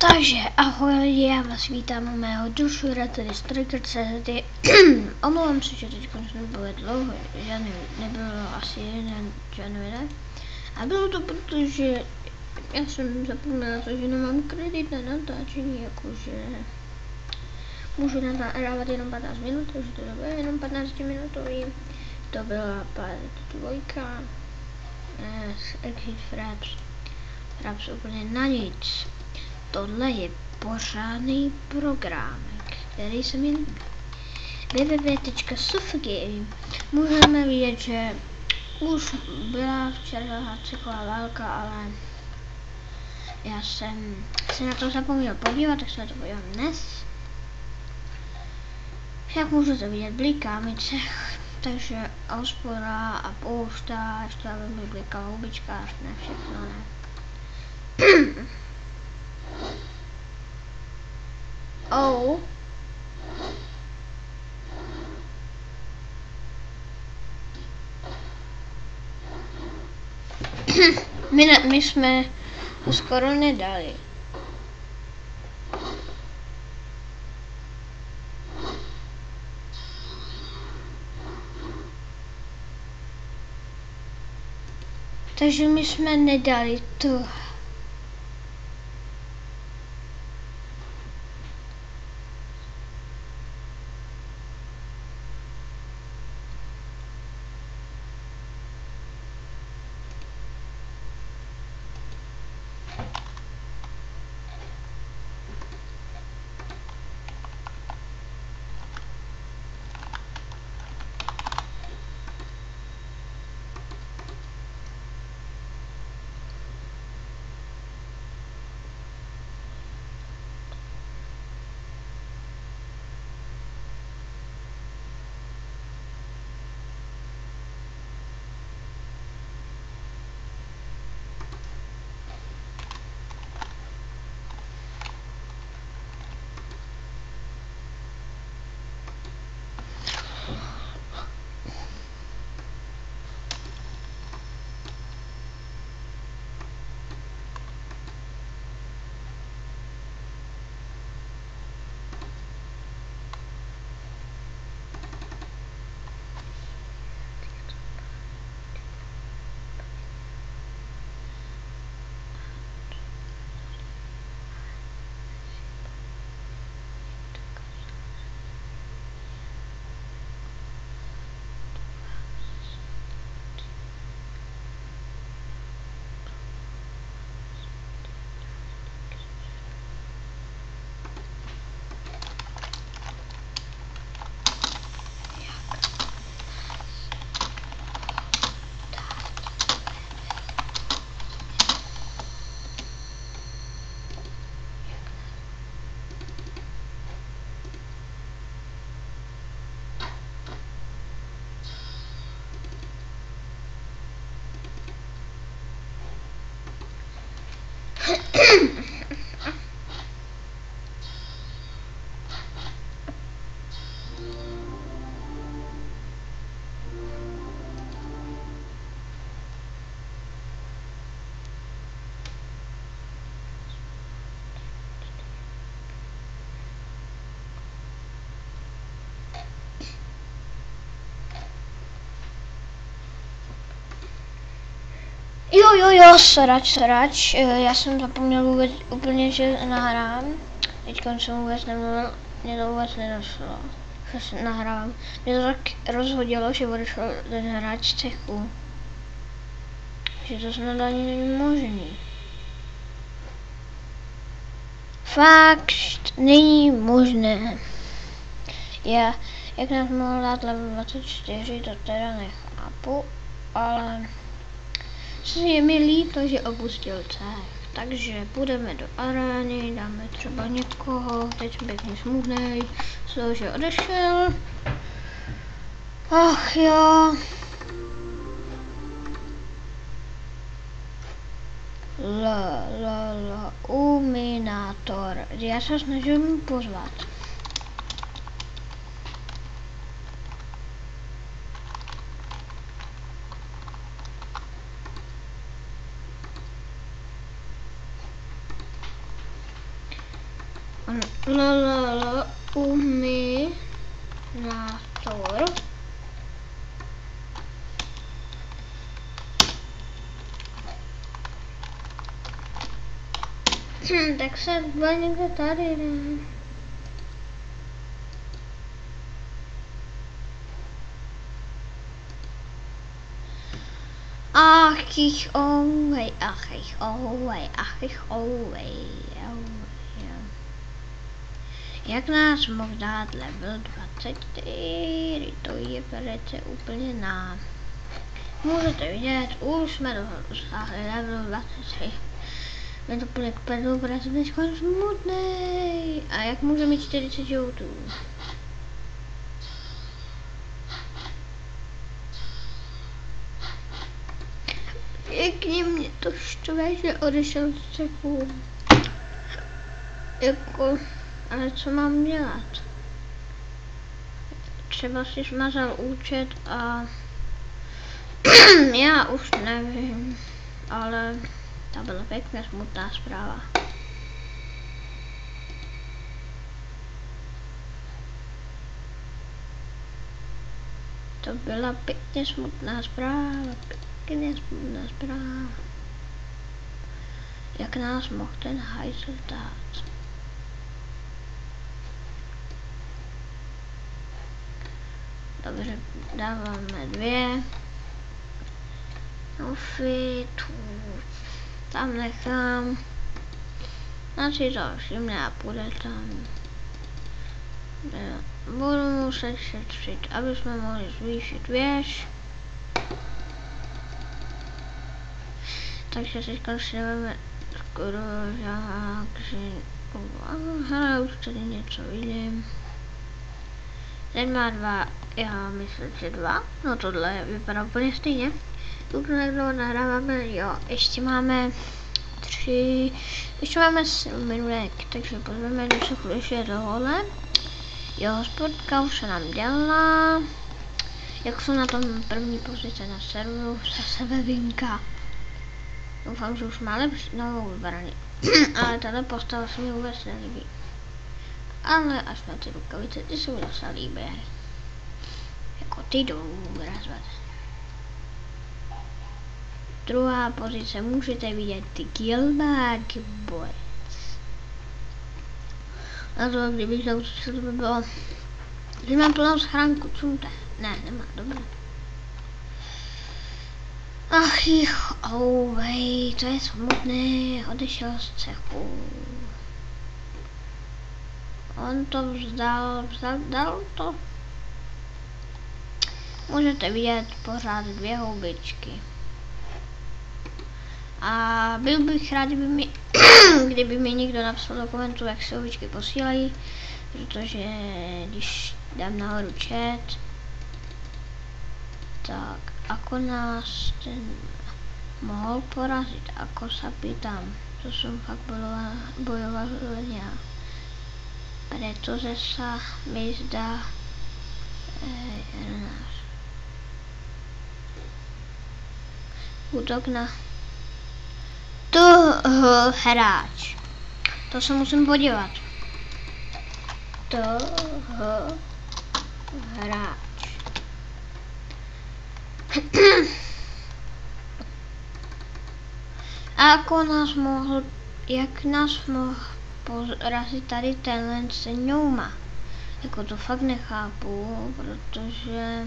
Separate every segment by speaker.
Speaker 1: Takže ahoj lidi, já vás vítám u mého dušura, tedy Striker.cz. Omlouvám se, že teď nebylo dlouho, nebylo asi žádný video. A bylo to protože já jsem zapomněla to, že nemám kredit na natáčení, jakože můžu nahrávat jenom 15 minut, takže to bylo jenom 15 minutový. To byla part 2 z Exit Fraps. Fraps úplně na nic. Tohle je pořádný programek, který se mi líbí. www.sufgame. Můžeme vidět, že už byla včera taková válka, ale já jsem se na to zapomněl podívat, tak se na to podívám dnes. Jak můžete vidět, bliká mi cech, takže hospoda a poušta, ještě aby mi blikala hubička, ne všechno, ne. Oh. My jsme to skoro nedali. Takže my jsme nedali to. Jo, srač, já jsem zapomněl vůbec úplně, že nahrám. Teďka jsem vůbec nemluvil, mě to vůbec nedošlo, že nahrávám. Mě to tak rozhodilo, že odešel ten hráč cechu. Že to snad ani není možný. Fakt není možné. Já, jak nás mohl dát level 24, to teda nechápu, ale je mi líto, že opustil cech. Takže půjdeme do arény, dáme třeba někoho, teď jsem pěkně smutnej, z toho, že odešel. Ach jo. Uminátor. Já se snažím pozvat. Uminátor. Tak se bude někde tady, ne? Jak nás mohl dát level 24, to je velice úplně nám. Můžete vidět, už jsme dosáhli level 23. Je to úplně k pedu, protože jsem teď smutnej. A jak může mít 40 životů? Pěkně mě to štve, že odešel z cechu. Jako, ale co mám dělat? Třeba si smazal účet a já už nevím, ale to byla pěkně smutná zpráva. To byla pěkně smutná zpráva, pěkně smutná zpráva. Jak nás mohl ten hajzl dát? Dobře, dáváme 2. Tu tam nechám. A si to všimne a půjde tam. Budu muset šetřit, aby jsme mohli zvýšit věž. Takže si jdeme skoro že... Hele, už tady něco vidím. Ten má 2, já myslím, že 2. No tohle vypadá úplně stejně. Pokud někdo nahráváme, jo, ještě máme 3, ještě máme 7 minutek, takže pozveme do všechno ještě tohle. Jo, hospodka už se nám dělá. Jak jsou na tom první pozice na serveru, zase Vevinka. Doufám, že už má lepší novou vybraný. Ale tato postava se mi vůbec nelíbí. Ale až na ty rukavice, ty jsou zase líbí. Jako ty jdou razvat. Druhá pozice, můžete vidět ty kilbáky, boys. A to, kdybych zautočil, to by bylo... Když mám plnou schránku, čumte. Ne, nemá, dobré. Ach jich, ouvej, to je smutné, odešel z cechu. On to dal to. Můžete vidět pořád 2 houbičky. A byl bych rád, kdyby mi někdo napsal do komentu, jak se houbičky posílají, protože když dám nahoru chat, tak ako nás ten mohl porazit, ako se pýtam, to jsem fakt bojoval já. Protože se mi zdá útok na toho hráč. To se musím podívat. Toho hráč. A jako nás mohl, jak nás mohl porazit tady tenhle Seňouma. Jako to fakt nechápu, protože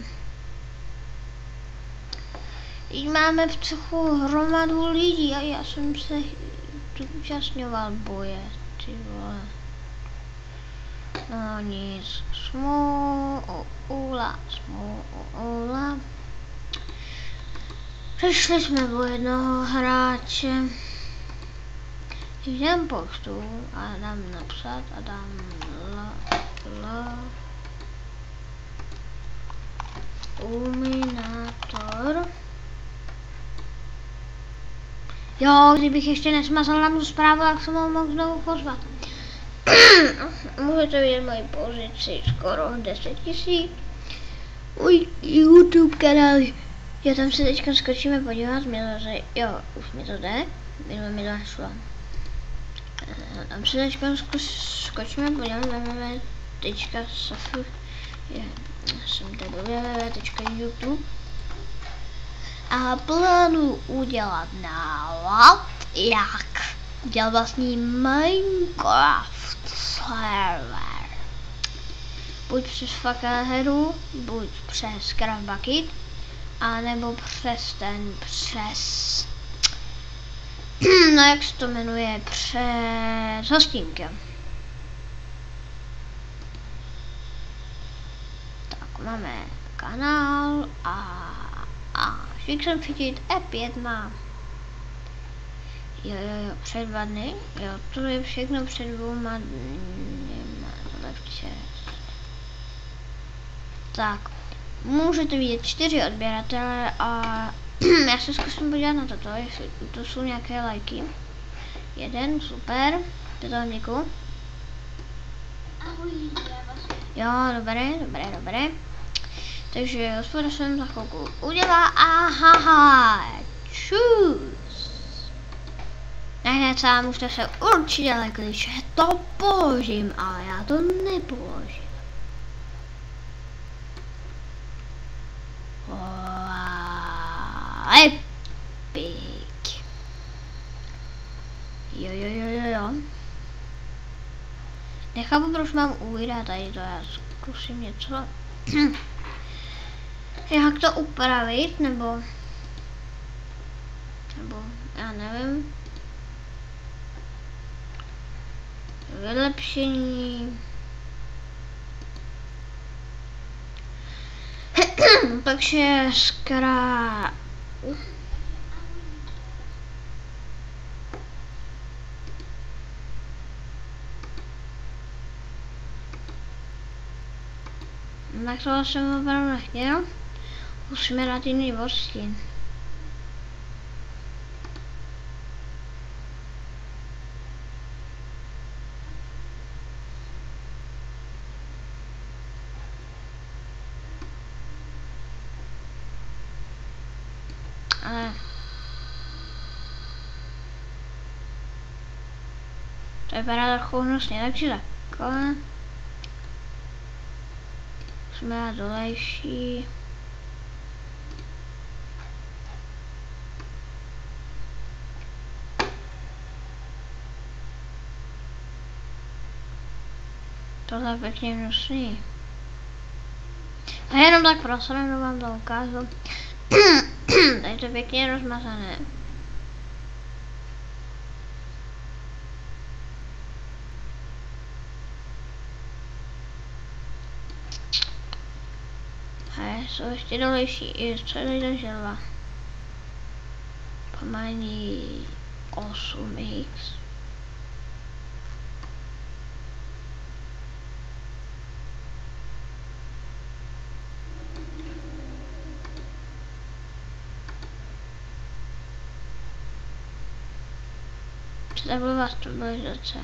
Speaker 1: máme v cechu hromadu lidí a já jsem se zúčastňoval boje, ty vole. No nic, smůla. Přišli jsme o jednoho hráče. Když dám poštu a dám napsat a dám Uminátor. Jo, kdybych ještě nesmazal nám tu zprávu, tak jsem ho mohl znovu pozvat. Můžete vidět moji pozici skoro 10 000. Můj YouTube kanál. Jo, tam se teďka skočíme podívat, jo, už mi to jde, minule mi to nešlo. Tam se teďka skočíme, podíváme www.safr, jsem tady www.youtube a plánuju udělat návod, jak udělat vlastní Minecraft server. Buď přes Fuckerheadu, buď přes Craft Bucket, anebo přes no jak se to jmenuje, přes hostínky. Tak máme kanál a všichni jsem chytit F1 má. Jo, před 2 dny, jo, to je všechno před 2 dny, tohle včas. Tak, můžete vidět 4 odběratele a já se zkusím podívat na toto, jestli to jsou nějaké lajky. 1, super, to vám děkuju. Jo, dobré. Takže hospoda jsem za chvilku udělá a haha, čus. Hned sám už se určitě lekli, že to položím, ale já to nepoložím. Epic. Jo. Nechápu, proč mám uvírat tady to, já zkusím něco. Jak to upravit, nebo já nevím. Vylepšení. Takže tak to jsem opravdu nechtěl. Musíme dát jiný vorstín. Ale to vypadá trochu hnusně, takže takhle. Musíme dát dolejší. Tohle je pěkně hnusný. A jenom tak pro srandu vám to ukážu. Tady to je pěkně rozmazané. A jsou ještě dolejší i střední želva. Pomalý 8x. Takhle vás stabilizace.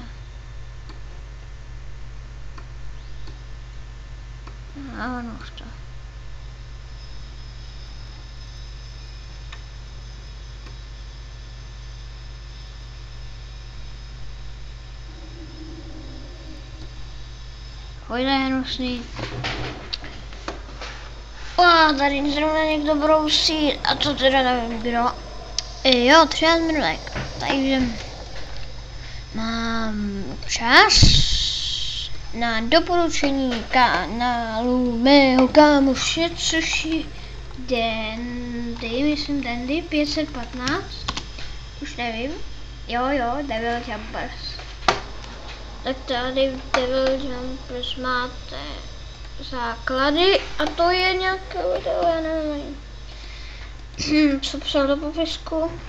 Speaker 1: A ono už to. Pojde hnusný. Tady zrovna někdo brousí, a to teda nevím kdo. Jo, 13 minutek, takže mám čas na doporučení kanálu mého kámoše, což je myslím Dandy 515, už nevím, jo, Devil Jumpers. Tak tady v Devil Jumpers máte základy a to je nějaké video, já nevím, co psal do popisku.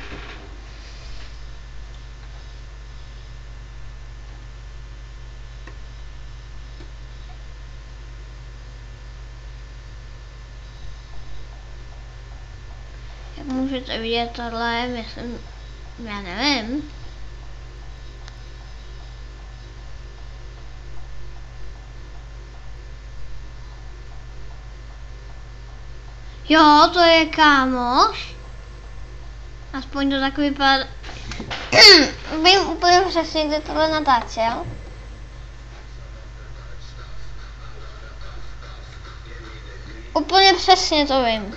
Speaker 1: Jak můžete vidět, tohle myslím, já nevím. Jo, to je kámoš. Aspoň to tak vypadá. Vím úplně přesně, kde tohle natáčel. Úplně přesně to vím.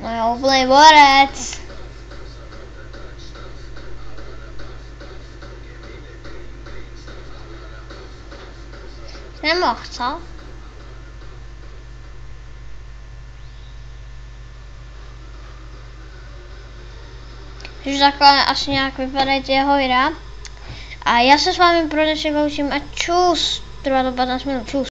Speaker 1: No jo, úplný borec. Nemohl, co? Takže takhle asi nějak vypadají ty jeho videa. A já se s vámi pro dnešek loučím a čus. Trvá to 15 minut, čus.